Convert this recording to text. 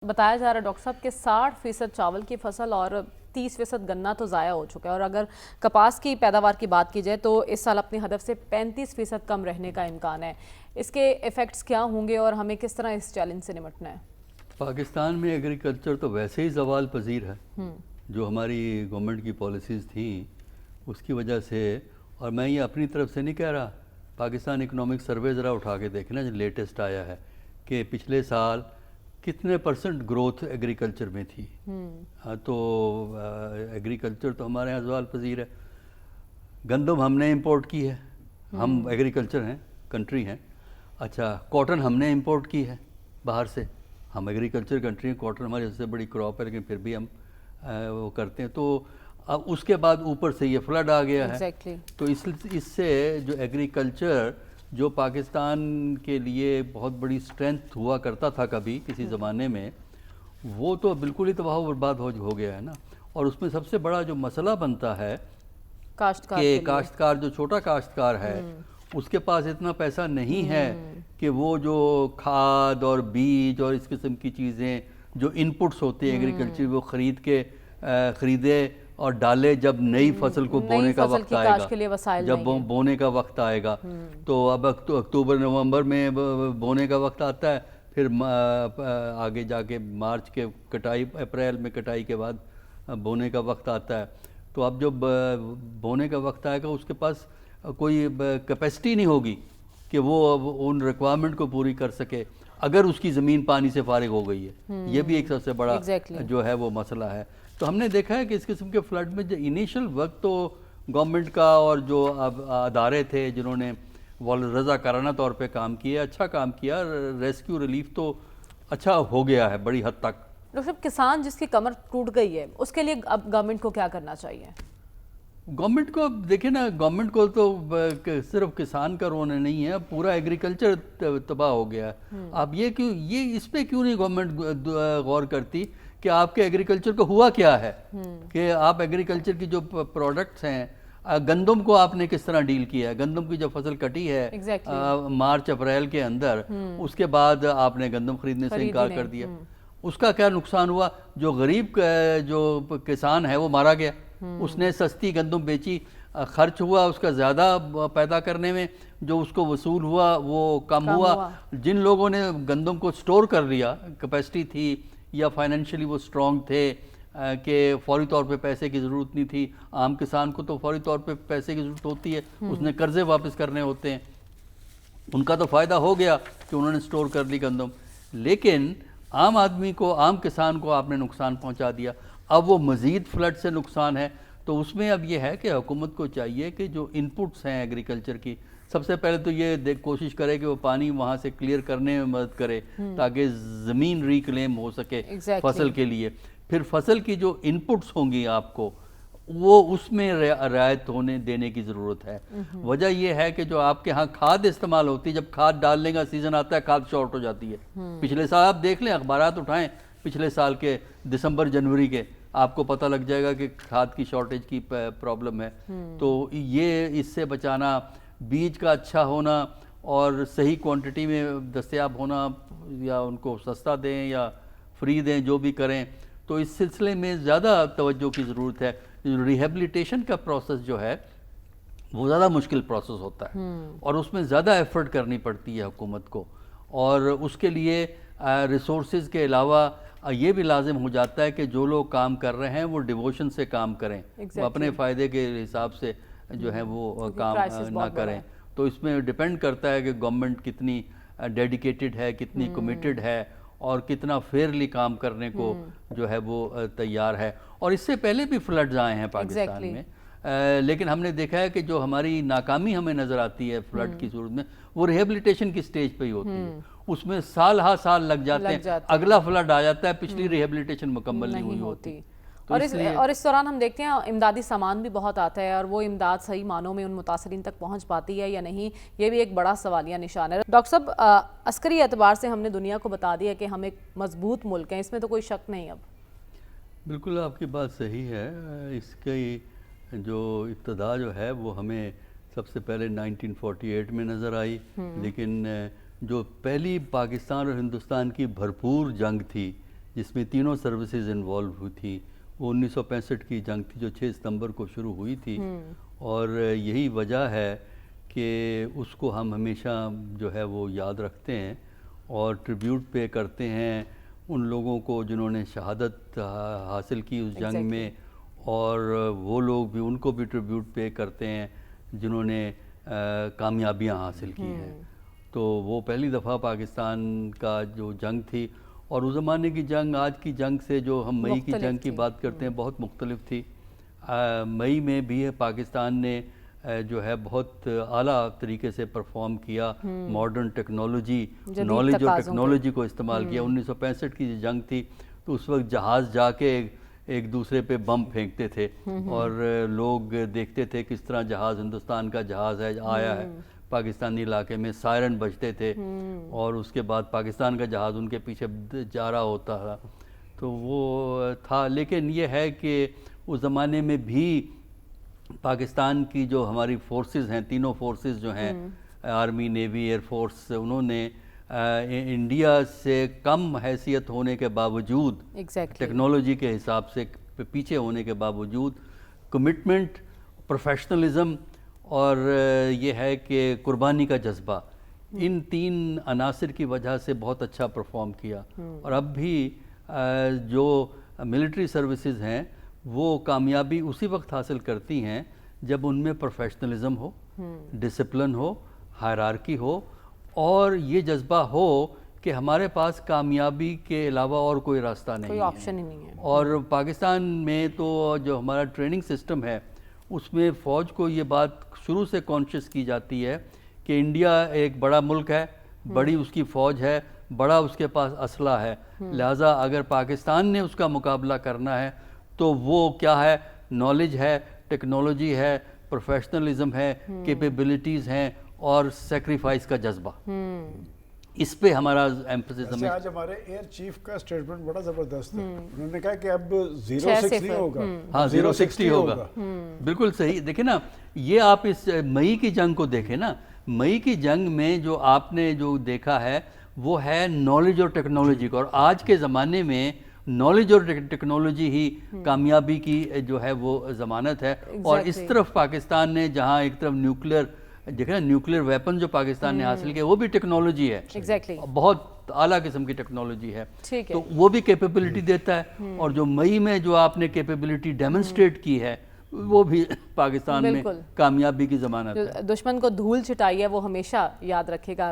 بتایا جا رہا ہے ڈاکٹر صاحب کہ 60% چاول کی فصل اور 30% گنا تو ضائع ہو چکا ہے، اور اگر کپاس کی پیداوار کی بات کی جائے تو اس سال اپنی ہدف سے 35% کم رہنے کا امکان ہے۔ اس کے ایفیکٹس کیا ہوں گے اور ہمیں کس طرح اس چیلنج سے نمٹنا ہے؟ پاکستان میں ایگریکلچر تو ویسے ہی زوال پذیر ہے، جو ہماری گورنمنٹ کی پالیسیز تھیں اس کی وجہ سے۔ اور میں یہ اپنی طرف سے نہیں کہہ رہا، پاکستان اکنامک سروے ذرا اٹھا کے دیکھنا جو لیٹسٹ آیا ہے کہ پچھلے سال کتنے % گروتھ ایگریکلچر میں تھی۔ تو ایگریکلچر تو ہمارے یہاں زوال پذیر ہے۔ گندم ہم نے امپورٹ کی ہے، ہم ایگریکلچر ہیں، کنٹری ہیں۔ اچھا، کاٹن ہم نے امپورٹ کی ہے باہر سے، ہم ایگریکلچر کنٹری ہیں، کاٹن ہماری سب سے بڑی کراپ ہے، لیکن پھر بھی ہم وہ کرتے ہیں۔ تو اب اس کے بعد اوپر سے یہ فلڈ آ گیا ہے، تو اس سے جو ایگریکلچر جو پاکستان کے لیے بہت بڑی اسٹرینتھ ہوا کرتا تھا کبھی کسی زمانے میں، وہ تو بالکل ہی تباہ و برباد ہو گیا ہے نا۔ اور اس میں سب سے بڑا جو مسئلہ بنتا ہے کہ کاشتکار جو چھوٹا کاشتکار ہے اس کے پاس اتنا پیسہ نہیں ہے کہ وہ جو کھاد اور بیج اور اس قسم کی چیزیں جو انپٹس ہوتے ہیں ایگریکلچر وہ خریدے اور ڈالے جب نئی فصل کو بونے کا وقت آئے گا، جب بونے کا وقت آئے گا۔ تو اب اکتوبر نومبر میں بونے کا وقت آتا ہے، پھر آگے جا کے مارچ کے کٹائی، اپریل میں کٹائی کے بعد بونے کا وقت آتا ہے۔ تو اب جب بونے کا وقت آئے گا اس کے پاس کوئی کیپیسٹی نہیں ہوگی کہ وہ ان ریکوائرمنٹ کو پوری کر سکے اگر اس کی زمین پانی سے فارغ ہو گئی ہے۔ یہ بھی ایک سب سے بڑا جو ہے وہ مسئلہ ہے۔ تو ہم نے دیکھا ہے کہ اس قسم کے فلڈ میں جو انیشل وقت تو گورنمنٹ کا اور جو ادارے تھے جنہوں نے رضاکارانہ طور پہ کام کیا، اچھا کام کیا، ریسکیو ریلیف تو اچھا ہو گیا ہے بڑی حد تک۔ ڈاکٹر صاحب، کسان جس کی کمر ٹوٹ گئی ہے اس کے لیے اب گورنمنٹ کو کیا کرنا چاہیے؟ گورنمنٹ کو دیکھیں نا، گورنمنٹ کو تو صرف کسان کا رونا نہیں ہے، پورا ایگریکلچر تباہ ہو گیا ہے۔ اب یہ اس پہ کیوں نہیں گورنمنٹ غور کرتی کہ آپ کے ایگریکلچر کو ہوا کیا ہے، کہ آپ ایگریکلچر کی جو پروڈکٹس ہیں، گندم کو آپ نے کس طرح ڈیل کیا ہے؟ گندم کی جب فصل کٹی ہے مارچ اپریل کے اندر، اس کے بعد آپ نے گندم خریدنے سے انکار کر دیا۔ اس کا کیا نقصان ہوا؟ جو غریب جو کسان ہے وہ مارا گیا، اس نے سستی گندم بیچی، خرچ ہوا اس کا زیادہ پیدا کرنے میں، جو اس کو وصول ہوا وہ کم ہوا۔ جن لوگوں نے گندم کو سٹور کر لیا، کیپیسٹی تھی یا فائنینشلی وہ سٹرونگ تھے کہ فوری طور پہ پیسے کی ضرورت نہیں تھی، عام کسان کو تو فوری طور پہ پیسے کی ضرورت ہوتی ہے، اس نے قرضے واپس کرنے ہوتے ہیں، ان کا تو فائدہ ہو گیا کہ انہوں نے سٹور کر لی گندم، لیکن عام آدمی کو، عام کسان کو آپ نے نقصان پہنچا دیا۔ اب وہ مزید فلڈ سے نقصان ہے، تو اس میں اب یہ ہے کہ حکومت کو چاہیے کہ جو انپٹس ہیں ایگریکلچر کی، سب سے پہلے تو یہ کوشش کرے کہ وہ پانی وہاں سے کلیئر کرنے میں مدد کرے تاکہ زمین ریکلیم ہو سکے فصل کے لیے۔ پھر فصل کی جو انپٹس ہوں گی آپ کو، وہ اس میں رعایت دینے کی ضرورت ہے۔ وجہ یہ ہے کہ جو آپ کے ہاں کھاد استعمال ہوتی ہے، جب کھاد ڈالنے کا سیزن آتا ہے کھاد شارٹ ہو جاتی ہے۔ پچھلے سال آپ دیکھ لیں، اخبارات اٹھائیں پچھلے سال کے دسمبر جنوری کے، آپ کو پتہ لگ جائے گا کہ کھاد کی شارٹیج کی پرابلم ہے۔ تو یہ اس سے بچانا، بیج کا اچھا ہونا اور صحیح کوانٹٹی میں دستیاب ہونا، یا ان کو سستا دیں یا فری دیں، جو بھی کریں، تو اس سلسلے میں زیادہ توجہ کی ضرورت ہے۔ ریہیبلیٹیشن کا پروسیس جو ہے وہ زیادہ مشکل پروسیس ہوتا ہے، اور اس میں زیادہ ایفرٹ کرنی پڑتی ہے حکومت کو، اور اس کے لیے ریسورسز کے علاوہ یہ بھی لازم ہو جاتا ہے کہ جو لوگ کام کر رہے ہیں وہ ڈیووشن سے کام کریں، وہ اپنے فائدے کے حساب سے جو ہے وہ کام نہ کریں۔ تو اس میں ڈیپینڈ کرتا ہے کہ گورنمنٹ کتنی ڈیڈیکیٹڈ ہے، کتنی کمیٹڈ ہے، اور کتنا فیئرلی کام کرنے کو جو ہے وہ تیار ہے۔ اور اس سے پہلے بھی فلڈز آئے ہیں پاکستان میں، لیکن ہم نے دیکھا ہے کہ جو ہماری ناکامی ہمیں نظر آتی ہے فلڈ کی صورت میں، وہ ریہیبلیٹیشن کی سٹیج پہ ہی ہوتی ہے، اس میں سال ہا سال لگ جاتے ہیں، اگلا فلڈ آ جاتا ہے، پچھلی ریہیبلیٹیشن مکمل نہیں ہوئی ہوتی۔ اور اس دوران ہم دیکھتے ہیں امدادی سامان بھی بہت آتا ہے، اور وہ امداد صحیح معنوں میں ان متاثرین تک پہنچ پاتی ہے یا نہیں، یہ بھی ایک بڑا سوالیہ نشان ہے۔ ڈاکٹر صاحب، عسکری اعتبار سے ہم نے دنیا کو بتا دیا کہ ہم ایک مضبوط ملک ہیں، اس میں تو کوئی شک نہیں اب۔ بالکل آپ کی بات صحیح ہے۔ اس کی جو ابتدا جو ہے وہ ہمیں سب سے پہلے 1948 میں نظر آئی، لیکن جو پہلی پاکستان اور ہندوستان کی بھرپور جنگ تھی جس میں تینوں سروسز انوالو ہوئی تھی. وہ 1965 کی جنگ تھی جو 6 ستمبر کو شروع ہوئی تھی, اور یہی وجہ ہے کہ اس کو ہم ہمیشہ جو ہے وہ یاد رکھتے ہیں اور ٹریبیوٹ پے کرتے ہیں ان لوگوں کو جنہوں نے شہادت حاصل کی اس جنگ میں, اور وہ لوگ بھی ان کو بھی ٹریبیوٹ پے کرتے ہیں جنہوں نے کامیابیاں حاصل کی ہیں. تو وہ پہلی دفعہ پاکستان کا جو جنگ تھی, اور اس زمانے کی جنگ آج کی جنگ سے جو ہم مئی کی جنگ کی بات کرتے ہیں بہت مختلف تھی. مئی میں بھی پاکستان نے جو ہے بہت اعلیٰ طریقے سے پرفارم کیا, ماڈرن ٹیکنالوجی, نالج اور ٹیکنالوجی کو استعمال کیا. 1965 کی جو جنگ تھی تو اس وقت جہاز جا کے ایک دوسرے پہ بم پھینکتے تھے, اور لوگ دیکھتے تھے کس طرح جہاز, ہندوستان کا جہاز ہے آیا ہے پاکستانی علاقے میں, سائرن بجتے تھے, اور اس کے بعد پاکستان کا جہاز ان کے پیچھے جا رہا ہوتا تھا. تو وہ تھا. لیکن یہ ہے کہ اس زمانے میں بھی پاکستان کی جو ہماری فورسز ہیں, تینوں فورسز جو ہیں, آرمی, نیوی, ایئر فورس, انہوں نے انڈیا سے کم حیثیت ہونے کے باوجود, ٹیکنالوجی کے حساب سے پیچھے ہونے کے باوجود, کمٹمنٹ, پروفیشنلزم اور یہ ہے کہ قربانی کا جذبہ, ان 3 عناصر کی وجہ سے بہت اچھا پرفارم کیا. اور اب بھی جو ملٹری سروسز ہیں وہ کامیابی اسی وقت حاصل کرتی ہیں جب ان میں پروفیشنلزم ہو, ڈسپلن ہو, ہائرارکی ہو, اور یہ جذبہ ہو کہ ہمارے پاس کامیابی کے علاوہ اور کوئی راستہ نہیں ہے, کوئی آپشن ہی نہیں ہے. اور پاکستان میں تو جو ہمارا ٹریننگ سسٹم ہے اس میں فوج کو یہ بات شروع سے کانشیس کی جاتی ہے کہ انڈیا ایک بڑا ملک ہے, بڑی اس کی فوج ہے, بڑا اس کے پاس اسلحہ ہے, لہٰذا اگر پاکستان نے اس کا مقابلہ کرنا ہے تو وہ کیا ہے, نالج ہے, ٹیکنالوجی ہے, پروفیشنلزم ہے, کیپیبلٹیز ہیں, اور سیکریفائس کا جذبہ. اس پہ ہمارا ایمفسس ہمیں. آج ہمارے ایئر چیف کا سٹیٹمنٹ بڑا زبردست ہے, انہوں نے کہا کہ اب 06 نہیں ہوگا, ہاں 060 ہوگا. بالکل صحیح. دیکھیں نا, یہ آپ اس مئی کی جنگ کو دیکھیں نا, مئی کی جنگ میں جو آپ نے جو دیکھا ہے وہ ہے نالج اور ٹیکنالوجی کا, اور آج کے زمانے میں نالج اور ٹیکنالوجی ہی کامیابی کی جو ہے وہ ضمانت ہے. اور اس طرف پاکستان نے جہاں ایک طرف نیوکلیئر, دیکھیں نا نیوکلیئر ویپن جو پاکستان نے حاصل کیا وہ بھی ٹیکنالوجی ہے, بہت اعلیٰ قسم کی ٹیکنالوجی ہے, تو وہ بھی کیپیبلٹی دیتا ہے. اور جو مئی میں جو آپ نے کیپیبلٹی ڈیمنسٹریٹ کی ہے وہ بھی پاکستان میں کامیابی کی ضمانت ہے. دشمن کو دھول چھٹائی ہے وہ ہمیشہ یاد رکھے گا